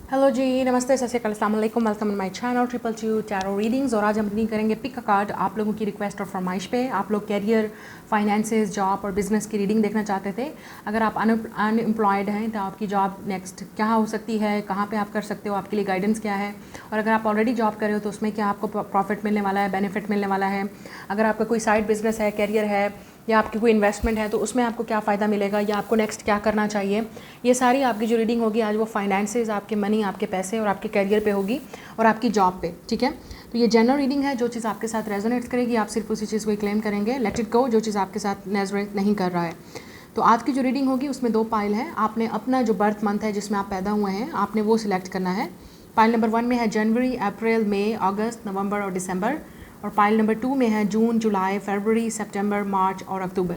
Hello जी, नमस्ते, सत श्री अकाल, अस्सलाम वालेकुम, welcome in my channel triple tarot readings. और आज हम रीडिंग करेंगे पिक अ कार्ड आप लोगों की रिक्वेस्ट और फरमाइश पे। आप लोग कैरियर, फाइनेंसेस, जॉब और बिजनेस की रीडिंग देखना चाहते थे। अगर आप अनएम्प्लॉयड हैं तो आपकी जॉब नेक्स्ट क्या हो सकती है, कहाँ पे आप कर सकते हो, आपके लिए गाइडेंस क्या है। और अगर आप ऑलरेडी जॉब कर रहे हो तो उसमें क्या आपको प्रॉफिट मिलने वाला है, बेनिफिट मिलने वाला है। अगर आपका कोई साइड बिजनेस है, कैरियर है या आपकी कोई इन्वेस्टमेंट है तो उसमें आपको क्या फ़ायदा मिलेगा या आपको नेक्स्ट क्या करना चाहिए। ये सारी आपकी जो रीडिंग होगी आज वो फाइनेंसेस, आपके मनी, आपके पैसे और आपके कैरियर पे होगी और आपकी जॉब पे। ठीक है, तो ये जनरल रीडिंग है। जो चीज़ आपके साथ रेजोनेट करेगी आप सिर्फ उसी चीज़ को क्लेम करेंगे। लेट इट गो जो चीज़ आपके साथ रेजोनेट नहीं कर रहा है। तो आज की जो रीडिंग होगी उसमें 2 पाइल है। आपने अपना जो बर्थ मंथ है जिसमें आप पैदा हुए हैं आपने वो सिलेक्ट करना है। पाइल नंबर 1 में है जनवरी, अप्रैल, मई, अगस्त, नवंबर और दिसंबर। और पाइल नंबर 2 में है जून, जुलाई, फरवरी, सितंबर, मार्च और अक्टूबर।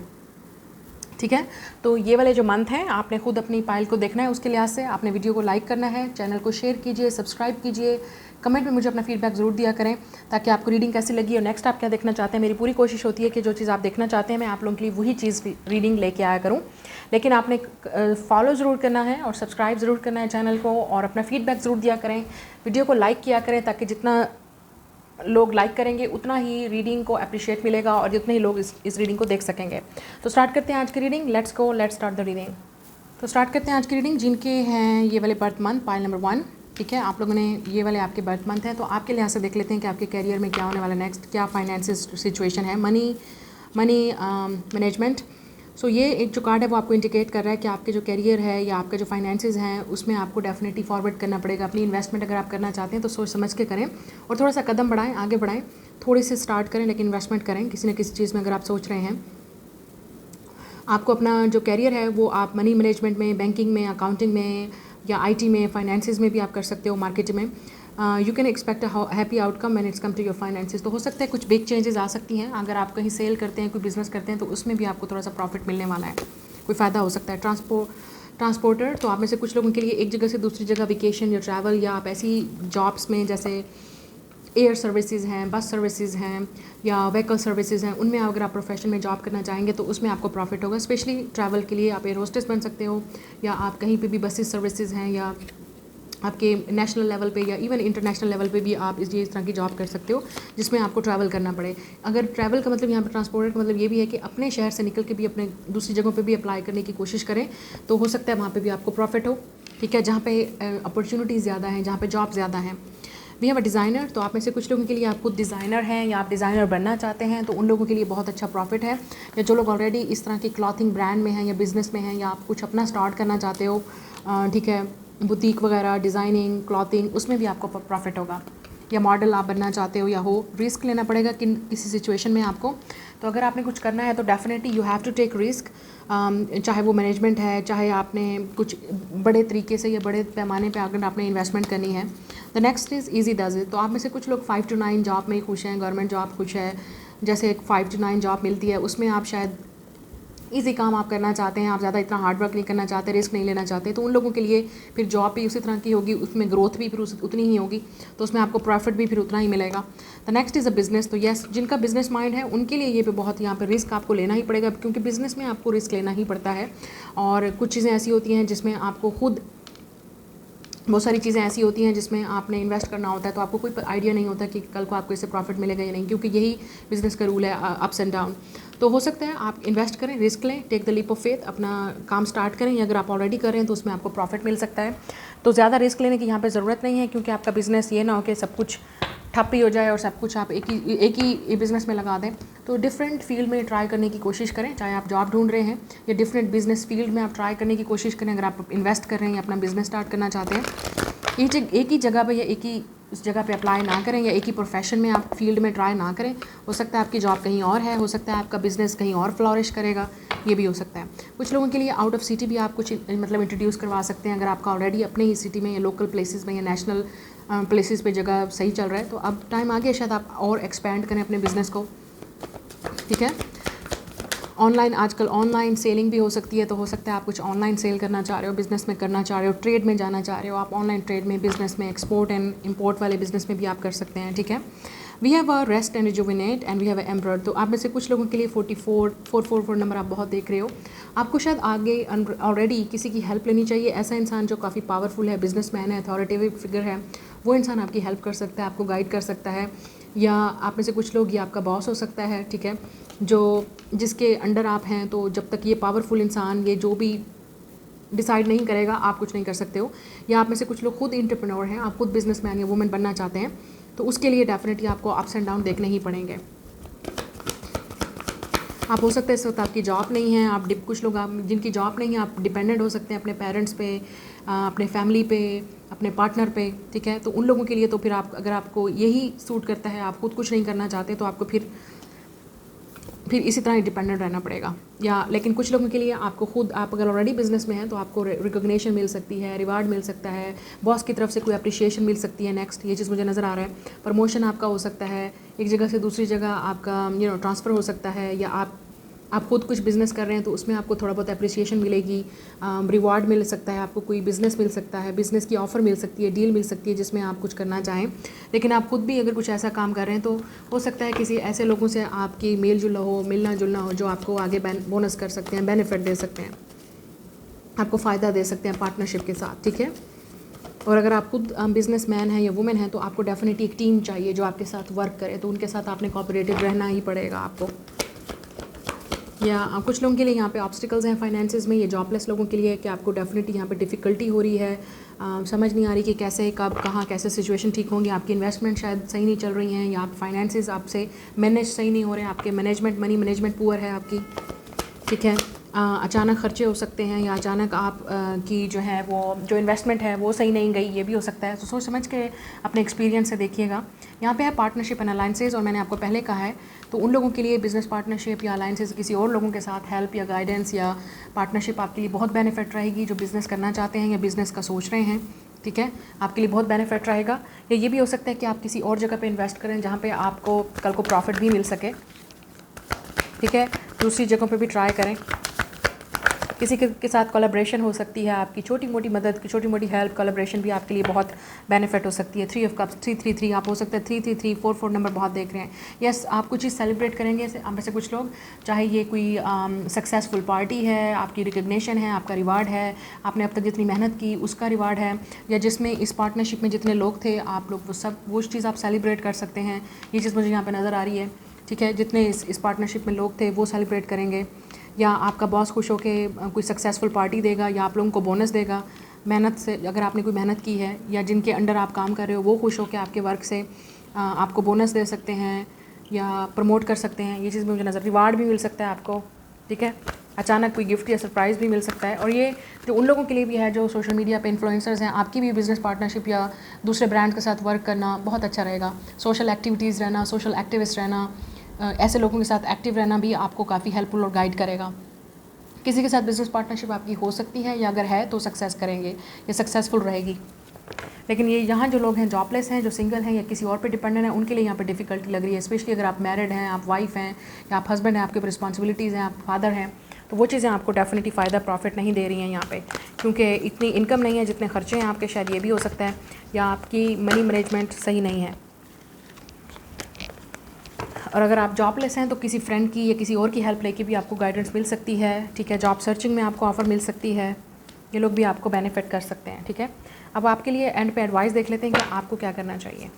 ठीक है, तो ये वाले जो मंथ हैं आपने खुद अपनी पाइल को देखना है। उसके लिहाज से आपने वीडियो को लाइक करना है, चैनल को शेयर कीजिए, सब्सक्राइब कीजिए, कमेंट में मुझे अपना फीडबैक ज़रूर दिया करें ताकि आपको रीडिंग कैसी लगी और नेक्स्ट आप क्या देखना चाहते हैं। मेरी पूरी कोशिश होती है कि जो चीज़ आप देखना चाहते हैं मैं आप लोगों के लिए वही चीज़ रीडिंग लेके आया करूँ। लेकिन आपने फॉलो ज़रूर करना है और सब्सक्राइब ज़रूर करना है चैनल को और अपना फीडबैक ज़रूर दिया करें, वीडियो को लाइक किया करें ताकि जितना लोग लाइक करेंगे उतना ही रीडिंग को अप्रिशिएट मिलेगा और जितने ही लोग इस रीडिंग को देख सकेंगे। तो स्टार्ट करते हैं आज की reading. Let's start the reading. तो स्टार्ट करते हैं आज की रीडिंग। जिनके हैं ये वाले बर्थ मंथ, पाइल नंबर 1, ठीक है, आप लोगों ने ये वाले आपके बर्थ मंथ हैं तो आपके लिहाज से देख लेते हैं कि आपके कैरियर में क्या होने वाला नेक्स्ट, क्या फाइनेंशियल सिचुएशन है, मनी मैनेजमेंट। सो ये एक जो कार्ड है वो आपको इंडिकेट कर रहा है कि आपके जो कैरियर है या आपके जो फाइनेंसेस हैं उसमें आपको डेफिनेटली फॉरवर्ड करना पड़ेगा। अपनी इन्वेस्टमेंट अगर आप करना चाहते हैं तो सोच समझ के करें और थोड़ा सा कदम बढ़ाएं, आगे बढ़ाएं, थोड़ी सी स्टार्ट करें लेकिन इन्वेस्टमेंट करें किसी न किसी चीज़ में। अगर आप सोच रहे हैं आपको अपना जो कैरियर है वो आप मनी मैनेजमेंट में, बैंकिंग में, अकाउंटिंग में या आईटी में, फाइनेंसेस में भी आप कर सकते हो, मार्केट में। You can expect a happy outcome when it's come to your finances. तो हो सकता है कुछ बिग चेंजेस आ सकती हैं। अगर आप कहीं सेल करते हैं, कोई बिजनेस करते हैं तो उसमें भी आपको थोड़ा सा प्रॉफिट मिलने वाला है, कोई फ़ायदा हो सकता है। ट्रांसपोर्टर, तो आप में से कुछ लोगों के लिए एक जगह से दूसरी जगह वेकेशन या ट्रैवल या आप ऐसी जॉब्स में जैसे एयर सर्विसेज हैं, बस सर्विसेज हैं या व्हीकल सर्विसेज हैं, उनमें अगर आप प्रोफेशन में जॉब करना चाहेंगे तो उसमें आपको प्रॉफिट होगा। स्पेशली ट्रैवल के लिए आप एयर होस्टेस बन सकते हो या आप कहीं पे भी बसेस सर्विसेज हैं या आपके नेशनल लेवल पे या इवन इंटरनेशनल लेवल पे भी आप इस तरह की जॉब कर सकते हो जिसमें आपको ट्रैवल करना पड़े। अगर ट्रैवल का मतलब यहाँ पर ट्रांसपोर्टर का मतलब ये भी है कि अपने शहर से निकल के भी अपने दूसरी जगहों पे भी अप्लाई करने की कोशिश करें तो हो सकता है वहाँ पे भी आपको प्रॉफिट हो। ठीक है, जहाँ पे अपॉर्चुनिटीज़ ज़्यादा हैं, जहाँ पे जॉब ज़्यादा हैं। वी हैव अ डिज़ाइनर, तो आप में से कुछ लोगों के लिए आप खुद डिज़ाइनर हैं या आप डिज़ाइनर बनना चाहते हैं तो उन लोगों के लिए बहुत अच्छा प्रॉफिट है। या जो लोग ऑलरेडी इस तरह की क्लॉथिंग ब्रांड में हैं या बिज़नेस में हैं या आप कुछ अपना स्टार्ट करना चाहते हो, ठीक है, बुटीक वगैरह, डिज़ाइनिंग, क्लॉथिंग, उसमें भी आपको प्रॉफिट होगा। या मॉडल आप बनना चाहते हो या हो, रिस्क लेना पड़ेगा किसी सिचुएशन में आपको। तो अगर आपने कुछ करना है तो definitely you have to take risk, चाहे वो मैनेजमेंट है, चाहे आपने कुछ बड़े तरीके से या बड़े पैमाने पे अगर आपने इन्वेस्टमेंट करनी है। The next is easy does it. तो आप में से कुछ लोग 5 to 9 जॉब में ही खुश हैं, गवर्नमेंट जॉब खुश है, जैसे एक 5 to 9 जॉब मिलती है उसमें आप शायद ईजी काम आप करना चाहते हैं, आप ज़्यादा इतना हार्ड वर्क नहीं करना चाहते, रिस्क नहीं लेना चाहते, तो उन लोगों के लिए फिर जॉब भी उसी तरह की होगी, उसमें ग्रोथ भी फिर उतनी ही होगी, तो उसमें आपको प्रॉफिट भी फिर उतना ही मिलेगा। The next is a business. तो येस, जिनका बिजनेस माइंड है उनके लिए ये पे बहुत यहाँ पर रिस्क आपको लेना ही पड़ेगा क्योंकि बिज़नेस में आपको रिस्क लेना ही पड़ता है। और कुछ चीज़ें ऐसी होती हैं जिसमें आपको खुद, बहुत सारी चीज़ें ऐसी होती हैं जिसमें आपने इन्वेस्ट करना होता है तो आपको कोई आइडिया नहीं होता कि कल को आपको इससे प्रॉफिट मिलेगा या नहीं, क्योंकि यही बिज़नेस का रूल है, अप्स एंड डाउन। तो हो सकता है आप इन्वेस्ट करें, रिस्क लें, take the leap of faith, अपना काम स्टार्ट करें या अगर आप ऑलरेडी कर रहे हैं तो उसमें आपको प्रॉफिट मिल सकता है। तो ज़्यादा रिस्क लेने की यहाँ पर ज़रूरत नहीं है क्योंकि आपका बिज़नेस ये ना हो कि सब कुछ ठप ही हो जाए और सब कुछ आप एक ही बिज़नेस में लगा दें। तो डिफरेंट फील्ड में ट्राई करने की कोशिश करें, चाहे आप जॉब ढूंढ रहे हैं या डिफरेंट बिजनेस फील्ड में आप ट्राई करने की कोशिश करें। अगर आप इन्वेस्ट कर रहे हैं या अपना बिज़नेस स्टार्ट करना चाहते हैं, एक ही जगह पे या एक ही उस जगह पे अप्लाई ना करें या एक ही प्रोफेशन में आप फील्ड में ट्राई ना करें। हो सकता है आपकी जॉब कहीं और है, हो सकता है आपका बिज़नेस कहीं और फ्लॉरिश करेगा, ये भी हो सकता है। कुछ लोगों के लिए आउट ऑफ सिटी भी आप कुछ मतलब इंट्रोड्यूस करवा सकते हैं अगर आपका ऑलरेडी अपने ही सिटी में या लोकल प्लेसेस में या नेशनल प्लेसेस पे जगह सही चल रहा है। तो अब टाइम आ गया शायद आप और एक्सपेंड करें अपने बिज़नेस को। ठीक है, ऑनलाइन, आजकल ऑनलाइन सेलिंग भी हो सकती है, तो हो सकता है आप कुछ ऑनलाइन सेल करना चाह रहे हो, बिज़नेस में करना चाह रहे हो, ट्रेड में जाना चाह रहे हो, आप ऑनलाइन ट्रेड में, बिज़नेस में, एक्सपोर्ट एंड इंपोर्ट वाले बिज़नेस में भी आप कर सकते हैं। ठीक है, we have a rest and rejuvenate and we have a embroid. तो आप में से कुछ लोगों के लिए 444 नंबर आप बहुत देख रहे हो। आपको शायद आगे ऑलरेडी किसी की हेल्प लेनी चाहिए। ऐसा इंसान जो काफ़ी पावरफुल है, बिजनेसमैन है, अथॉरिटेटिव फिगर है, वो इंसान आपकी हेल्प कर सकता है, आपको गाइड कर सकता है। या आप में से कुछ लोग, ये आपका बॉस हो सकता है, ठीक है, जो जिसके अंडर आप हैं। तो जब तक ये पावरफुल इंसान ये जो भी डिसाइड नहीं करेगा, आप कुछ नहीं कर सकते हो। या आप में से कुछ लोग खुद एंटरप्रेन्योर हैं, आप खुद बिजनेसमैन या वुमेन बनना चाहते हैं, तो उसके लिए डेफिनेटली आपको अप्स एंड डाउन देखने ही पड़ेंगे। आप हो सकता है इस वक्त आपकी जॉब नहीं है, आप कुछ लोग आप जिनकी जॉब नहीं है, आप डिपेंडेंट हो सकते हैं अपने पेरेंट्स पे, अपने फैमिली पे, अपने पार्टनर पे, ठीक है। तो उन लोगों के लिए तो फिर आप, अगर आपको यही सूट करता है, आप खुद कुछ नहीं करना चाहते, तो आपको फिर इसी तरह ही डिपेंडेंट रहना पड़ेगा। या लेकिन कुछ लोगों के लिए आपको खुद, आप अगर ऑलरेडी बिजनेस में हैं तो आपको रिकॉग्निशन मिल सकती है, रिवार्ड मिल सकता है, बॉस की तरफ से कोई अप्रिशिएशन मिल सकती है। नेक्स्ट ये चीज़ मुझे नज़र आ रहा है, प्रमोशन आपका हो सकता है, एक जगह से दूसरी जगह आपका ट्रांसफ़र हो सकता है। या आप खुद कुछ बिज़नेस कर रहे हैं तो उसमें आपको थोड़ा बहुत अप्रिसिएशन मिलेगी, रिवार्ड मिल सकता है, आपको कोई बिज़नेस मिल सकता है, बिज़नेस की ऑफ़र मिल सकती है, डील मिल सकती है जिसमें आप कुछ करना चाहें। लेकिन आप खुद भी अगर कुछ ऐसा काम कर रहे हैं तो हो सकता है किसी ऐसे लोगों से आपकी मेल जुल हो, मिलना जुलना हो, जो आपको आगे बोनस कर सकते हैं, बेनिफिट दे सकते हैं, आपको फ़ायदा दे सकते हैं पार्टनरशिप के साथ, ठीक है। और अगर आप खुद बिजनेसमैन हैं या वुमेन हैं तो आपको डेफिनेटली एक टीम चाहिए जो आपके साथ वर्क करे, तो उनके साथ आपने कोऑपरेटिव रहना ही पड़ेगा आपको। या कुछ लोगों के लिए यहाँ पे ऑब्स्टिकल्स हैं फाइनेंसेस में, ये जॉबलेस लोगों के लिए है कि आपको डेफिनेटली यहाँ पे डिफ़िकल्टी हो रही है, समझ नहीं आ रही कि कैसे, कब, कहाँ, कैसे सिचुएशन ठीक होंगी। आपकी इन्वेस्टमेंट शायद सही नहीं चल रही हैं, या आप फाइनेंसेस आपसे मैनेज सही नहीं हो रहे हैं, आपके मैनेजमेंट, मनी मैनेजमेंट पुअर है आपकी, ठीक है। अचानक खर्चे हो सकते हैं, या अचानक आप की जो है वो जो इन्वेस्टमेंट है वो सही नहीं गई, ये भी हो सकता है। तो सोच समझ के अपने एक्सपीरियंस से देखिएगा। यहाँ पे है पार्टनरशिप एंड अलायंसेस, और मैंने आपको पहले कहा है तो उन लोगों के लिए बिज़नेस पार्टनरशिप या अलायंसेस, किसी और लोगों के साथ हेल्प या गाइडेंस या पार्टनरशिप आपके लिए बहुत बेनिफिट रहेगी, जो बिज़नेस करना चाहते हैं या बिज़नेस का सोच रहे हैं, ठीक है, आपके लिए बहुत बेनिफिट रहेगा। या ये भी हो सकता है कि आप किसी और जगह पे इन्वेस्ट करें जहाँ पे आपको कल को प्रॉफिट भी मिल सके, ठीक है। दूसरी जगहों पे भी ट्राई करें। किसी के साथ कोलैबोरेशन हो सकती है, आपकी छोटी मोटी मदद की, छोटी मोटी हेल्प, कोलैबोरेशन भी आपके लिए बहुत बेनिफिट हो सकती है। 3 ऑफ कप्स, 333, आप हो सकता है 333, 44 नंबर बहुत देख रहे हैं। यस, आप कुछ चीज़ सेलिब्रेट करेंगे आप में से कुछ लोग, चाहे ये कोई सक्सेसफुल पार्टी है, आपकी रिकग्निशन है, आपका रिवार्ड है, आपने अब तक जितनी मेहनत की उसका रिवार्ड है, या जिसमें इस पार्टनरशिप में जितने लोग थे आप लोग, वो चीज़ आप सेलिब्रेट कर सकते हैं। ये चीज़ मुझे यहाँ पर नज़र आ रही है, ठीक है। जितने इस पार्टनरशिप में लोग थे वो सेलिब्रेट करेंगे, या आपका बॉस खुश होके कोई सक्सेसफुल पार्टी देगा, या आप लोगों को बोनस देगा मेहनत से, अगर आपने कोई मेहनत की है, या जिनके अंडर आप काम कर रहे हो वो खुश होकर आपके वर्क से आपको बोनस दे सकते हैं या प्रमोट कर सकते हैं। ये चीज़ मुझे नज़र, रिवार्ड भी मिल सकता है आपको, ठीक है। अचानक कोई गिफ्ट या सरप्राइज़ भी मिल सकता है। और ये जो उन लोगों के लिए भी है जो सोशल मीडिया पे इन्फ्लुएंसर्स हैं, आपकी भी बिज़नेस पार्टनरशिप या दूसरे ब्रांड के साथ वर्क करना बहुत अच्छा रहेगा। सोशल एक्टिविटीज़ रहना, सोशल एक्टिविस्ट रहना, ऐसे लोगों के साथ एक्टिव रहना भी आपको काफ़ी हेल्पफुल और गाइड करेगा। किसी के साथ बिज़नेस पार्टनरशिप आपकी हो सकती है, या अगर है तो सक्सेस करेंगे या सक्सेसफुल रहेगी। लेकिन ये यहाँ जो लोग हैं, जॉबलेस हैं, जो सिंगल हैं या किसी और पे डिपेंडेंट हैं, उनके लिए यहाँ पे डिफ़िकल्टी लग रही है। स्पेशली अगर आप मैरिड हैं, आप वाइफ हैं, या आप हस्बैंड हैं, आपके रिस्पॉन्सिबिलिटीज़ हैं, आप फादर हैं, तो वो चीज़ें आपको डेफिनेटली फ़ायदा प्रॉफिट नहीं दे रही हैं यहाँ पे, क्योंकि इतनी इनकम नहीं है जितने खर्चे हैं आपके, शायद ये भी हो सकता है, या आपकी मनी मैनेजमेंट सही नहीं है। और अगर आप जॉबलेस हैं तो किसी फ्रेंड की या किसी और की हेल्प लेके भी आपको गाइडेंस मिल सकती है, ठीक है। जॉब सर्चिंग में आपको ऑफ़र मिल सकती है, ये लोग भी आपको बेनिफिट कर सकते हैं, ठीक है। अब आपके लिए एंड पे एडवाइस देख लेते हैं कि आपको क्या करना चाहिए।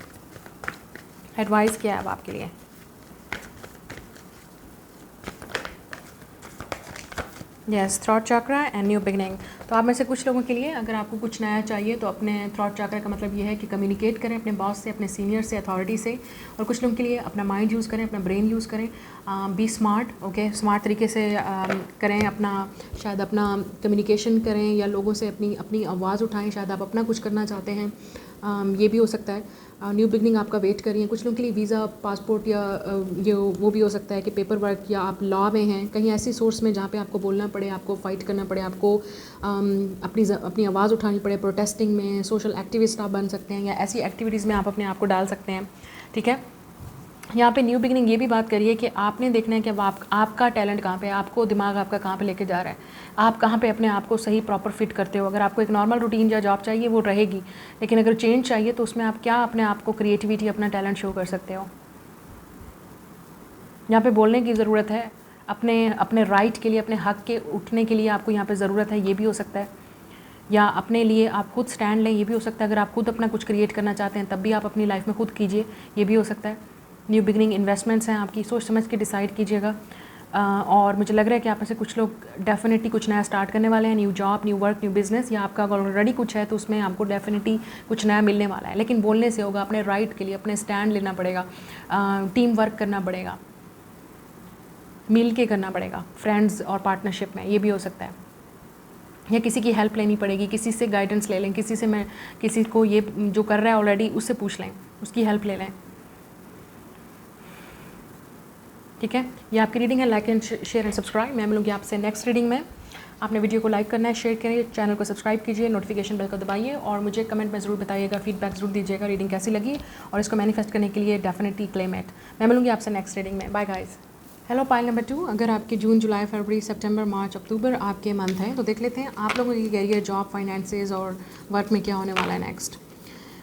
एडवाइस क्या है अब आपके लिए? Yes, throat chakra and new beginning. तो आप में से कुछ लोगों के लिए अगर आपको कुछ नया चाहिए तो अपने थ्रॉट चक्रा का मतलब ये है कि कम्युनिकेट करें अपने बॉस से, अपने सीनियर से, अथॉरिटी से। और कुछ लोगों के लिए अपना माइंड यूज़ करें, अपना ब्रेन यूज़ करें, बी स्मार्ट, ओके, स्मार्ट तरीके से करें अपना, शायद अपना कम्युनिकेशन करें या लोगों से अपनी आवाज़ उठाएं। शायद आप अपना कुछ करना चाहते हैं, ये भी हो सकता है। न्यू बिगनिंग आपका वेट करिए। कुछ लोगों के लिए वीज़ा, पासपोर्ट या ये वो भी हो सकता है कि पेपर वर्क, या आप लॉ में हैं कहीं ऐसी सोर्स में जहाँ पे आपको बोलना पड़े, आपको फ़ाइट करना पड़े, आपको अपनी आवाज़ उठानी पड़े। प्रोटेस्टिंग में सोशल एक्टिविस्ट आप बन सकते हैं, या ऐसी एक्टिविटीज़ में आप अपने आप को डाल सकते हैं, ठीक है। यहाँ पे न्यू बिगनिंग ये भी बात करिए कि आपने देखना है कि अब आपका टैलेंट कहाँ पे है, आपको दिमाग आपका कहाँ पे लेके जा रहा है, आप कहाँ पे अपने आप को सही प्रॉपर फिट करते हो। अगर आपको एक नॉर्मल रूटीन या जॉब चाहिए वो रहेगी, लेकिन अगर चेंज चाहिए तो उसमें आप क्या अपने आप को क्रिएटिविटी, अपना टैलेंट शो कर सकते हो। यहाँ पे बोलने की ज़रूरत है, अपने अपने राइट के लिए, अपने हक के उठने के लिए आपको यहाँ पे ज़रूरत है, ये भी हो सकता है। या अपने लिए आप खुद स्टैंड लें, ये भी हो सकता है। अगर आप खुद अपना कुछ क्रिएट करना चाहते हैं तब भी आप अपनी लाइफ में खुद कीजिए, ये भी हो सकता है। न्यू बिगनिंग इन्वेस्टमेंट्स हैं आपकी, सोच समझ के डिसाइड कीजिएगा। और मुझे लग रहा है कि आप में से कुछ लोग डेफिनेटली कुछ नया स्टार्ट करने वाले हैं, new job, new work, new business, या आपका अगर ऑलरेडी कुछ है तो उसमें आपको डेफिनेटली कुछ नया मिलने वाला है। लेकिन बोलने से होगा, अपने राइट के लिए अपने स्टैंड लेना पड़ेगा, टीम वर्क करना पड़ेगा, मिल के करना पड़ेगा, फ्रेंड्स और पार्टनरशिप में, ये भी हो सकता है। या किसी की हेल्प लेनी पड़ेगी, किसी से गाइडेंस ले लें, किसी को ये जो कर रहा है ऑलरेडी उससे पूछ लें, उसकी हेल्प ले लें, ठीक है। ये आपकी रीडिंग है। Like and share and subscribe. मैं मिलूंगी आपसे नेक्स्ट रीडिंग में। आपने वीडियो को लाइक करना है, शेयर करिए, चैनल को सब्सक्राइब कीजिए, नोटिफिकेशन बेल को दबाइए और मुझे कमेंट में ज़रूर बताइएगा, फीडबैक ज़रूर दीजिएगा रीडिंग कैसी लगी, और इसको मैनिफेस्ट करने के लिए डेफिनेटली क्लेम इट। मैं मिलूंगी आपसे नेक्स्ट रीडिंग में। Bye guys. Hello pile number 2। अगर आपके जून, जुलाई, फरवरी, सितंबर, मार्च, अक्टूबर आपके मंथ हैं तो देख लेते हैं आप लोगों की कैरियर, जॉब, फाइनेंसेस और वर्क में क्या होने वाला है next.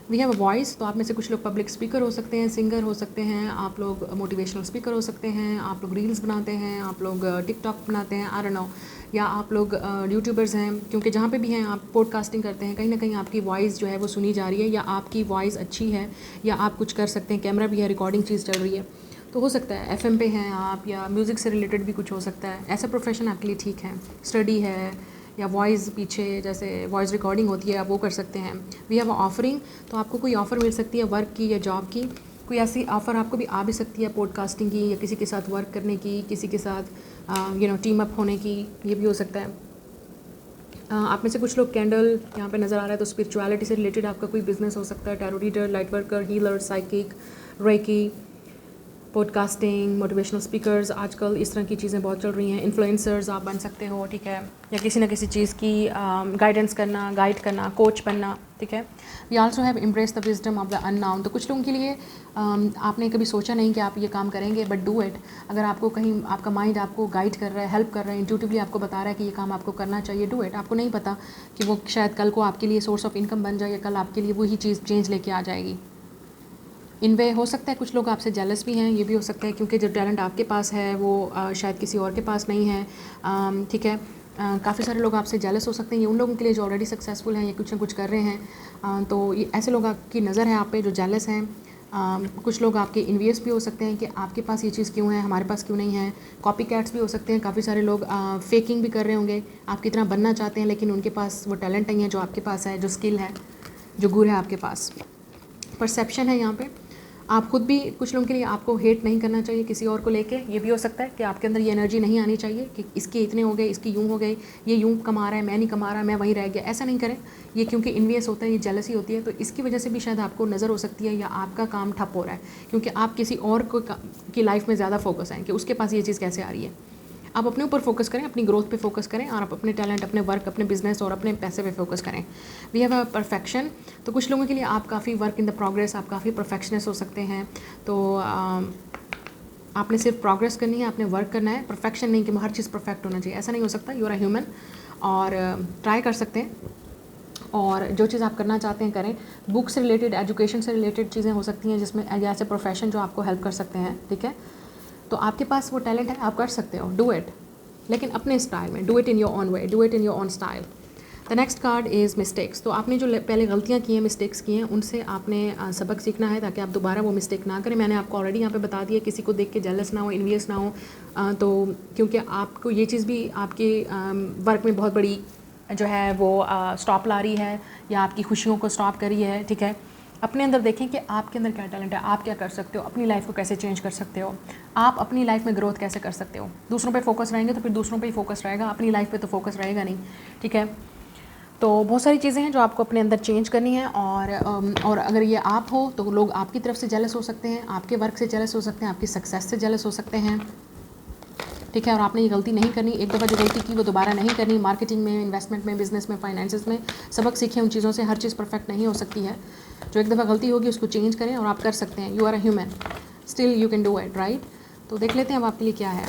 We have a voice, तो आप में से कुछ लोग पब्लिक स्पीकर हो सकते हैं, सिंगर हो सकते हैं, आप लोग मोटिवेशनल स्पीकर हो सकते हैं, आप लोग रील्स बनाते हैं, आप लोग टिकटॉक बनाते हैं, आई डोंट नो, या आप लोग यूट्यूबर्स हैं, क्योंकि जहाँ पे भी हैं आप पॉडकास्टिंग करते हैं, कहीं ना कहीं आपकी वॉइस जो है वो सुनी जा रही है, या आपकी वॉइस अच्छी है, या आप कुछ कर सकते हैं, कैमरा भी है, रिकॉर्डिंग चीज़ चल रही है, तो हो सकता है एफएम पे हैं आप, या म्यूज़िक से रिलेटेड भी कुछ हो सकता है। ऐसा प्रोफेशन आपके लिए ठीक है। स्टडी है या वॉइस पीछे जैसे वॉइस रिकॉर्डिंग होती है, आप वो कर सकते हैं। वी हैव ऑफरिंग, तो आपको कोई ऑफ़र मिल सकती है वर्क की या जॉब की, कोई ऐसी ऑफ़र आपको भी आ भी सकती है पॉडकास्टिंग की, या किसी के साथ वर्क करने की, किसी के साथ टीम अप होने की, ये भी हो सकता है। आप में से कुछ लोग कैंडल यहाँ पे नज़र आ रहा है, तो स्पिरिचुअलिटी से रिलेटेड आपका कोई बिजनेस हो सकता है। Tarot reader, light worker, healer, psychic, reiki, podcasting, motivational speakers, आजकल इस तरह की चीज़ें बहुत चल रही हैं। इन्फ्लुएंसर्स आप बन सकते हो, ठीक है, या किसी ना किसी चीज़ की गाइडेंस करना, गाइड करना, कोच बनना, ठीक है। We also have embrace the wisdom of the unknown, तो कुछ लोगों के लिए आपने कभी सोचा नहीं कि आप ये काम करेंगे, बट डू इट। अगर आपको कहीं आपका माइंड आपको गाइड कर रहा है, हेल्प कर रहा है, इंट्यूटिवली आपको बता रहा है कि ये काम आपको करना चाहिए, डू इट। आपको नहीं पता कि वो शायद कल को आपके लिए सोर्स ऑफ इनकम बन जाए, या कल आपके लिए वही चीज़ चेंज लेके आ जाएगी। इन वे हो सकता है कुछ लोग आपसे जेलस भी हैं, ये भी हो सकता है, क्योंकि जो टैलेंट आपके पास है वो शायद किसी और के पास नहीं है, ठीक है। काफ़ी सारे लोग आपसे जेलस हो सकते हैं, ये उन लोगों के लिए जो ऑलरेडी सक्सेसफुल हैं, ये कुछ ना कुछ कर रहे हैं, तो ये ऐसे लोग आपकी नज़र है आप पे जो जेलस हैं। कुछ लोग आपके इन्वियस भी हो सकते हैं कि आपके पास ये चीज़ क्यों है, हमारे पास क्यों नहीं है। कॉपी कैट्स भी हो सकते हैं, काफ़ी सारे लोग फेकिंग भी कर रहे होंगे, आपकी तरह बनना चाहते हैं लेकिन उनके पास वो टैलेंट नहीं है जो आपके पास है, जो स्किल है, जो गुण है आपके पास। परसेप्शन है यहाँ पे। आप खुद भी, कुछ लोगों के लिए आपको हेट नहीं करना चाहिए किसी और को लेके, ये भी हो सकता है कि आपके अंदर ये एनर्जी नहीं आनी चाहिए कि इसके इतने हो गए, इसकी यूँ हो गई, ये यूँ कमा रहा है, मैं नहीं कमा रहा, मैं वहीं रह गया, ऐसा नहीं करें। ये क्योंकि इन्वियस होता है, ये जेलसी होती है, तो इसकी वजह से भी शायद आपको नज़र हो सकती है, या आपका काम ठप हो रहा है क्योंकि आप किसी और को की लाइफ में ज़्यादा फोकस हैं कि उसके पास ये चीज़ कैसे आ रही है। आप अपने ऊपर फोकस करें, अपनी ग्रोथ पे फोकस करें, और आप अपने टैलेंट, अपने वर्क, अपने बिजनेस और अपने पैसे पे फोकस करें। वी हैव अ परफेक्शन, तो कुछ लोगों के लिए आप काफ़ी वर्क इन द प्रोग्रेस, आप काफ़ी परफेक्शनिस्ट हो सकते हैं, तो आपने सिर्फ प्रोग्रेस करनी है, आपने वर्क करना है, परफेक्शन नहीं कि हर चीज़ परफेक्ट होना चाहिए, ऐसा नहीं हो सकता। यू आर अ ह्यूमन, और ट्राई कर सकते हैं, और जो चीज़ आप करना चाहते हैं करें। बुक से रिलेटेड, एजुकेशन से रिलेटेड चीज़ें हो सकती हैं जिसमें ऐसे प्रोफेशन जो आपको हेल्प कर सकते हैं, ठीक है। तो आपके पास वो टैलेंट है, आप कर सकते हो, डू इट, लेकिन अपने स्टाइल में, do it in your on way, do it in your on style. The next card is mistakes, तो आपने जो पहले गलतियाँ की हैं, मिस्टेक्स की हैं, उनसे आपने सबक सीखना है ताकि आप दोबारा वो मिस्टेक ना करें। मैंने आपको ऑलरेडी यहाँ पे बता दिया, किसी को देख के जेलस ना हो, इन्वियस ना हो, तो क्योंकि आपको ये चीज़ भी आपके वर्क में बहुत बड़ी जो है वो स्टॉप ला रही है, या आपकी खुशियों को स्टॉप कर रही है, ठीक है। अपने अंदर देखें कि आपके अंदर क्या टैलेंट है, आप क्या कर सकते हो, अपनी लाइफ को कैसे चेंज कर सकते हो, आप अपनी लाइफ में ग्रोथ कैसे कर सकते हो। दूसरों पे फोकस रहेंगे तो फिर दूसरों पे ही फोकस रहेगा, अपनी लाइफ पे तो फोकस रहेगा नहीं, ठीक है। तो बहुत सारी चीज़ें हैं जो आपको अपने अंदर चेंज करनी है, और अगर ये आप हो तो लोग आपकी तरफ से जेलस हो सकते हैं, आपके वर्क से जेलस हो सकते हैं, आपकी सक्सेस से जेलस हो सकते हैं, ठीक है। और आपने ये गलती नहीं करनी, एक दफ़ा जो गलती की वो दोबारा नहीं करनी। मार्केटिंग में, इन्वेस्टमेंट में, बिजनेस में, फाइनेंसेस में सबक सीखें उन चीज़ों से। हर चीज़ परफेक्ट नहीं हो सकती है, जो एक दफ़ा गलती होगी उसको चेंज करें, और आप कर सकते हैं। You are a human, still you can do it, right. तो देख लेते हैं अब आपके लिए क्या है।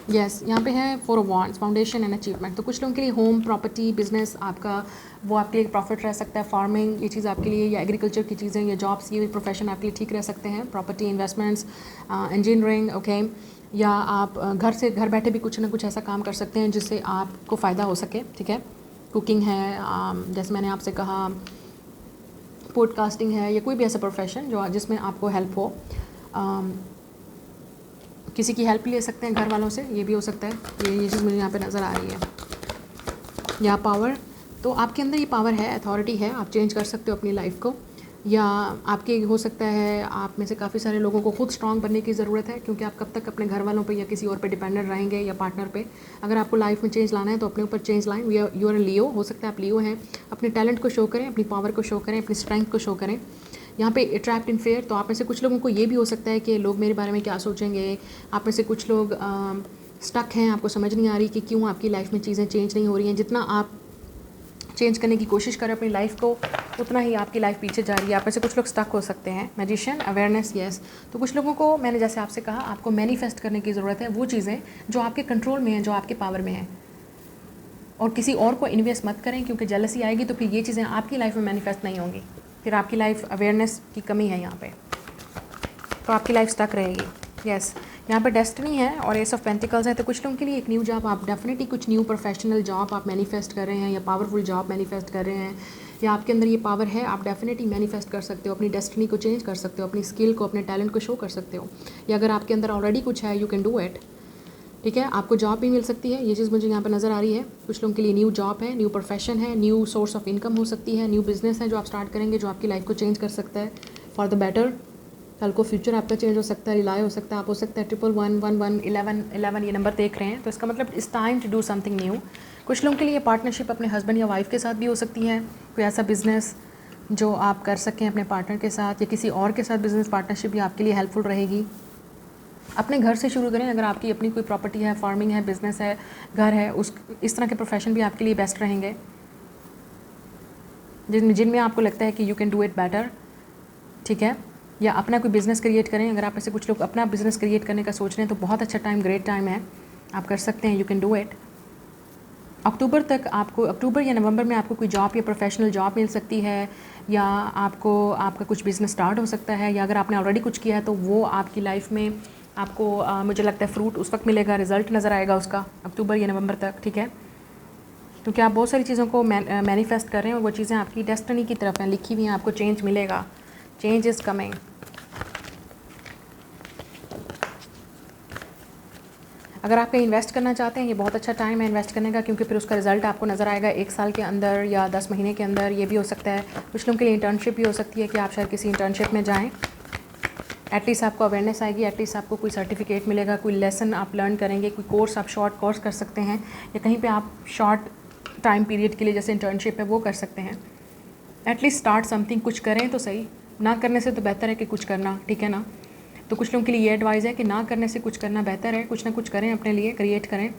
यस यहाँ पे है 4 of wands, foundation and achievement. तो कुछ लोगों के लिए होम, प्रॉपर्टी, बिजनेस आपका वो आपके लिए प्रॉफिट रह सकता है। फार्मिंग ये चीज़ आपके लिए, या एग्रीकल्चर की चीज़ें, या जॉब्स, ये प्रोफेशन आपके लिए ठीक रह सकते हैं। Property, investments, engineering, okay. या आप घर से घर बैठे भी कुछ ना कुछ ऐसा काम कर सकते हैं जिससे आपको फ़ायदा हो सके, ठीक है। कुकिंग है, जैसे मैंने आपसे कहा, पॉडकास्टिंग है, या कोई भी ऐसा प्रोफेशन जो जिसमें आपको हेल्प हो। किसी की हेल्प ले सकते हैं घर वालों से, ये भी हो सकता है। ये चीज़ मुझे यहाँ पे नज़र आ रही है। या पावर, तो आपके अंदर ये पावर है, अथॉरिटी है, आप चेंज कर सकते हो अपनी लाइफ को। या आपके हो सकता है आप में से काफ़ी सारे लोगों को खुद स्ट्रांग बनने की ज़रूरत है, क्योंकि आप कब तक अपने घर वालों पे या किसी और पे डिपेंडेंट रहेंगे, या पार्टनर पे। अगर आपको लाइफ में चेंज लाना है तो अपने ऊपर चेंज लाएं। यू आर लियो, हो सकता है आप लियो हैं। अपने टैलेंट को शो करें, अपनी पावर को शो करें, अपनी स्ट्रेंथ को शो करें। यहाँ पे ट्रैप्ड इन फेयर, तो आप में से कुछ लोगों को ये भी हो सकता है कि लोग मेरे बारे में क्या सोचेंगे। आप में से कुछ लोग स्टक हैं, आपको समझ नहीं आ रही कि क्यों आपकी लाइफ में चीज़ें चेंज नहीं हो रही हैं। जितना आप चेंज करने की कोशिश करें अपनी लाइफ को, उतना ही आपकी लाइफ पीछे जा रही है। आप में से कुछ लोग स्टक हो सकते हैं। Magician, awareness, yes. तो कुछ लोगों को मैंने जैसे आपसे कहा, आपको मैनिफेस्ट करने की ज़रूरत है वो चीज़ें जो आपके कंट्रोल में हैं, जो आपके पावर में हैं। और किसी और को इन्वेस्ट मत करें, क्योंकि जेलसी आएगी तो फिर ये चीज़ें आपकी लाइफ में मैनिफेस्ट नहीं होंगी। फिर आपकी लाइफ, अवेयरनेस की कमी है यहाँ पे, तो आपकी लाइफ स्टक रहेगी। यस, यहाँ पे डेस्टिनी है और एस ऑफ पेंटिकल्स है। तो कुछ लोगों के लिए एक न्यू जॉब, आप डेफिनेटली कुछ न्यू प्रोफेशनल जॉब आप मैनिफेस्ट कर रहे हैं, या पावरफुल जॉब मैनिफेस्ट कर रहे हैं, या आपके अंदर ये पावर है, आप डेफिनेटली मैनिफेस्ट कर सकते हो। अपनी डेस्टिनी को चेंज कर सकते हो, अपनी स्किल को, अपने टैलेंट को शो कर सकते हो। या अगर आपके अंदर ऑलरेडी कुछ है, यू कैन डू इट, ठीक है। आपको जॉब भी मिल सकती है, ये चीज़ मुझे यहाँ पर नज़र आ रही है। कुछ लोगों के लिए न्यू जॉब है, न्यू प्रोफेशन है, न्यू सोर्स ऑफ इनकम हो सकती है, न्यू बिजनेस है जो आप स्टार्ट करेंगे, जो आपकी लाइफ को चेंज कर सकता है फॉर द बेटर। कल को फ्यूचर आपका चेंज हो सकता है, रिलाय हो सकता है, आप हो सकता है 111111 ये नंबर देख रहे हैं, तो इसका मतलब it's time to do something new. कुछ लोगों के लिए पार्टनरशिप अपने हस्बैंड या वाइफ के साथ भी हो सकती है। कोई ऐसा बिज़नेस जो आप कर सकें अपने पार्टनर के साथ, या किसी और के साथ बिज़नेस पार्टनरशिप भी आपके लिए हेल्पफुल रहेगी। अपने घर से शुरू करें। अगर आपकी अपनी कोई प्रॉपर्टी है, फार्मिंग है, बिज़नेस है, घर है, इस तरह के प्रोफेशन भी आपके लिए बेस्ट रहेंगे, जिनमें आपको लगता है कि you can do it better, ठीक है। या अपना कोई बिज़नेस क्रिएट करें। अगर आप में से कुछ लोग अपना बिज़नेस क्रिएट करने का सोच रहे हैं तो बहुत अच्छा टाइम, ग्रेट टाइम है, आप कर सकते हैं, यू कैन डू इट। अक्टूबर तक आपको, अक्टूबर या नवंबर में आपको कोई जॉब या प्रोफेशनल जॉब मिल सकती है, या आपको आपका कुछ बिज़नेस स्टार्ट हो सकता है, या अगर आपने ऑलरेडी कुछ किया है तो वो आपकी लाइफ में आपको मुझे लगता है फ्रूट उस वक्त मिलेगा, रिज़ल्ट नज़र आएगा उसका, अक्टूबर या नवंबर तक, ठीक है। क्योंकि आप बहुत सारी चीज़ों को मैनिफेस्ट कर रहे हैं और वो चीज़ें आपकी डेस्टिनी की तरफ हैं, लिखी हुई हैं, आपको चेंज मिलेगा, चेंज इज़ कमिंग। अगर आप कहीं इन्वेस्ट करना चाहते हैं, ये बहुत अच्छा टाइम है इन्वेस्ट करने का, क्योंकि फिर उसका रिज़ल्ट आपको नज़र आएगा 1 साल के अंदर या 10 महीने के अंदर, ये भी हो सकता है। कुछ लोगों के लिए इंटर्नशिप भी हो सकती है कि आप शायद किसी इंटर्नशिप में जाएँ, एटलीस्ट आपको अवेयरनेस आएगी, एटलीस्ट आपको कोई सर्टिफिकेट मिलेगा, कोई लेसन आप लर्न करेंगे, कोई कोर्स, आप शॉर्ट कोर्स कर सकते हैं, या कहीं पे आप शॉर्ट टाइम पीरियड के लिए जैसे इंटर्नशिप है वो कर सकते हैं। एटलीस्ट स्टार्ट समथिंग, कुछ करें तो सही, ना करने से तो बेहतर है कि कुछ करना, ठीक है ना। तो कुछ लोगों के लिए ये एडवाइस है कि ना करने से कुछ करना बेहतर है, कुछ ना कुछ करें अपने लिए, क्रिएट करें।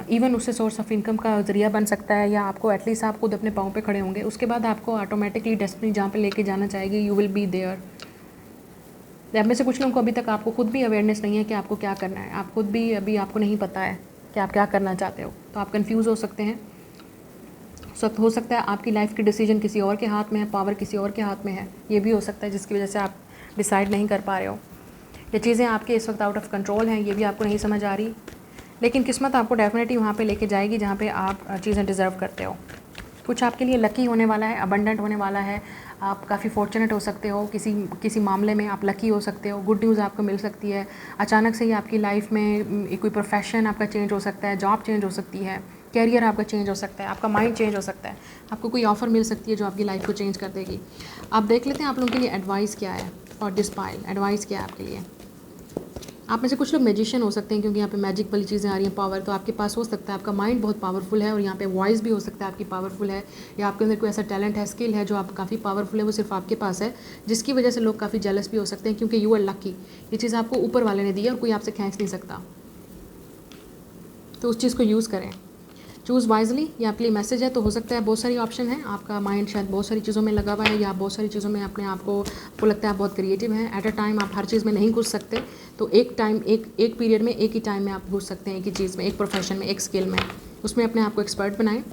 इवन उससे सोर्स ऑफ इनकम का ज़रिया बन सकता है, या आपको एटलीस्ट आप खुद अपने पाँव पे खड़े होंगे, उसके बाद आपको ऑटोमेटिकली डेस्टिनी जहाँ पे लेके जाना चाहेगी, यू विल बी देयर। अब में से कुछ लोगों को अभी तक आपको खुद भी अवेयरनेस नहीं है कि आपको क्या करना है, आप खुद भी अभी आपको नहीं पता है कि आप क्या करना चाहते हो, तो आप कंफ्यूज हो सकते हैं। हो सकता है आपकी लाइफ की डिसीजन किसी और के हाथ में है, पावर किसी और के हाथ में है, ये भी हो सकता है, जिसकी वजह से आप डिसाइड नहीं कर पा रहे हो। ये चीज़ें आपके इस वक्त आउट ऑफ कंट्रोल हैं, ये भी आपको नहीं समझ आ रही, लेकिन किस्मत आपको डेफिनेटली वहाँ पे लेके जाएगी जहाँ पे आप चीज़ें डिज़र्व करते हो। कुछ आपके लिए लकी होने वाला है, अबंडेंट होने वाला है, आप काफ़ी फॉर्चुनेट हो सकते हो, किसी मामले में आप लकी हो सकते हो, गुड न्यूज़ आपको मिल सकती है। अचानक से ही आपकी लाइफ में कोई प्रोफेशन आपका चेंज हो सकता है, जॉब चेंज हो सकती है, कैरियर आपका चेंज हो सकता है, आपका माइंड चेंज हो सकता है, आपको कोई ऑफ़र मिल सकती है जो आपकी लाइफ को चेंज कर देगी। आप देख लेते हैं आप लोगों के लिए एडवाइस क्या है, और दिस पाइल एडवाइस क्या है आपके लिए। आप में से कुछ लोग मैजिशियन हो सकते हैं, क्योंकि यहाँ पे मैजिक वाली चीज़ें आ रही हैं, पावर तो आपके पास हो सकता है, आपका माइंड बहुत पावरफुल है, और यहाँ पे वॉइस भी हो सकता है आपकी पावरफुल है, या आपके अंदर कोई ऐसा टैलेंट है, स्किल है जो आप काफ़ी पावरफुल है, वो सिर्फ आपके पास है, जिसकी वजह से लोग काफ़ी जेलस भी हो सकते हैं, क्योंकि यू आर लकी, ये चीज़ आपको ऊपर वाले ने दी है और कोई आपसे खींच नहीं सकता, तो उस चीज़ को यूज़ करें। चूज़ वाइजली, ये आपके लिए मैसेज है। तो हो सकता है बहुत सारी ऑप्शन हैं, आपका माइंड शायद बहुत सारी चीज़ों में लगा हुआ है, या आप बहुत सारी चीज़ों में अपने आप को लगता है आप बहुत क्रिएटिव हैं। एट अ टाइम आप हर चीज़ में नहीं घुस सकते, तो एक पीरियड में एक ही टाइम में आप घुस सकते हैं एक ही चीज़ में, एक प्रोफेशन में, एक स्किल में, उसमें अपने आप को एक्सपर्ट बनाएं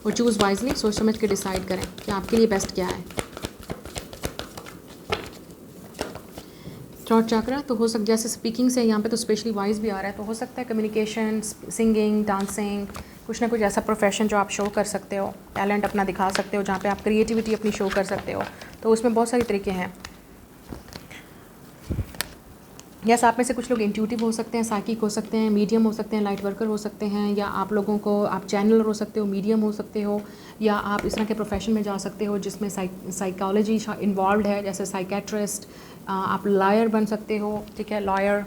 और चूज़ वाइजली, सोच समझ के डिसाइड करें कि आपके लिए बेस्ट क्या है। थ्रोट चक्रा, तो हो सकता जैसे स्पीकिंग से यहाँ पे तो स्पेशली वॉइस भी आ रहा है, तो हो सकता है कम्युनिकेशन, सिंगिंग, डांसिंग, कुछ ना कुछ ऐसा प्रोफेशन जो आप शो कर सकते हो, टैलेंट अपना दिखा सकते हो, जहाँ पे आप क्रिएटिविटी अपनी शो कर सकते हो। तो उसमें बहुत सारे तरीके हैं। यस, आप में से कुछ लोग इंट्यूटिव हो सकते हैं, साइकिक हो सकते हैं, मीडियम हो सकते हैं, लाइट वर्कर हो सकते हैं, या आप लोगों को आप चैनलर हो सकते हो, मीडियम हो सकते हो, या आप इस तरह के प्रोफेशन में जा सकते हो जिसमें साइकोलॉजी इन्वॉल्व है, जैसे साइकेट्रिस्ट, आप लॉयर बन सकते हो, ठीक है, लॉयर,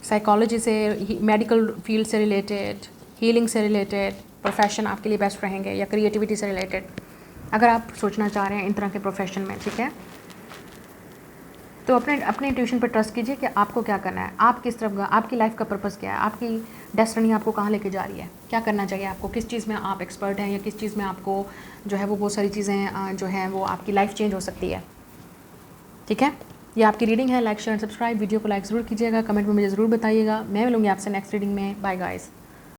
साइकोलॉजी से, मेडिकल फील्ड से रिलेटेड, हीलिंग से रिलेटेड प्रोफेशन आपके लिए बेस्ट रहेंगे, या क्रिएटिविटी से रिलेटेड अगर आप सोचना चाह रहे हैं इन तरह के प्रोफेशन में, ठीक है। तो अपने इंट्यूशन पर ट्रस्ट कीजिए कि आपको क्या करना है, आप किस तरफ, आपकी लाइफ का पर्पस क्या है, आपकी डेस्टिनी आपको कहाँ लेके जा रही है, क्या करना चाहिए आपको, किस चीज़ में आप एक्सपर्ट हैं, या किस चीज़ में आपको जो है वो बहुत सारी चीज़ें जो हैं वो आपकी लाइफ चेंज हो सकती है, ठीक है। ये आपकी रीडिंग है। लाइक शेयर सब्सक्राइब, वीडियो को लाइक ज़रूर कीजिएगा, कमेंट में मुझे ज़रूर बताइएगा। मैं मिलूँगी आपसे नेक्स्ट रीडिंग में। Bye guys.